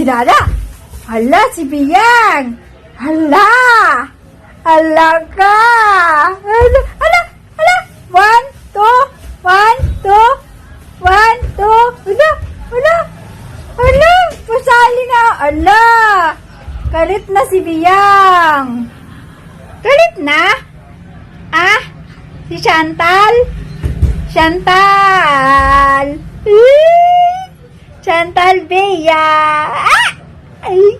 si Dada. Hala, si Biyang. Hala. Hala ka. Hala, hala, hala. 1, 2, 1, 2, 1, 2. Hala, hala. Hala, pasali na. Hala. Galit na si Biyang. Galit na? Ah? Si Chantal? Chantal! Chantal Bea! Ah! Ay!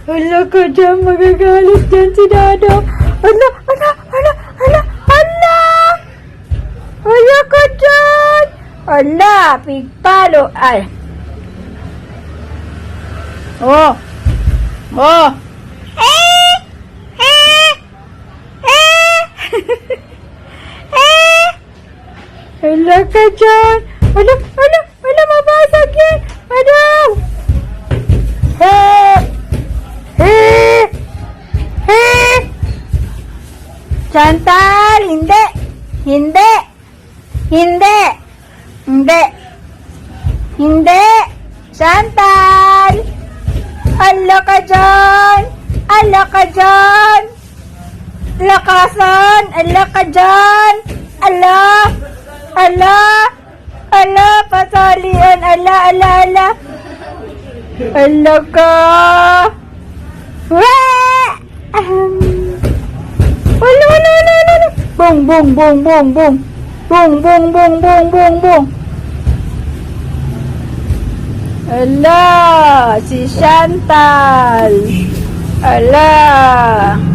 Hala ka dyan, magagalit dyan si Dada. Hala, hala, hala, hala, hala! Hala ka dyan! Hala, pigpalo. Ay! Oh! Oh! Eh! Eh! Eh! Eh! Hala ka dyan! Hala! Hala! Hala! Mabasag yan! Hala! Eh! Eh! Eh! Chantal! Hindi! Hindi! Hindi! Hindi! Hindi! Chantal! Hala ka dyan! Hala ka dyan! Lakasan! Ala ka dyan! Ala! Ala! Ala! Pasalian! Ala! Ala! Ala! Ala ka! Wah! Ala! Ala! Ala! Ala! Bong! Bong! Bong! Bong! Bong! Bong! Bong! Bong! Bong! Bong! Bong! Ala! Si Chantal! Ala!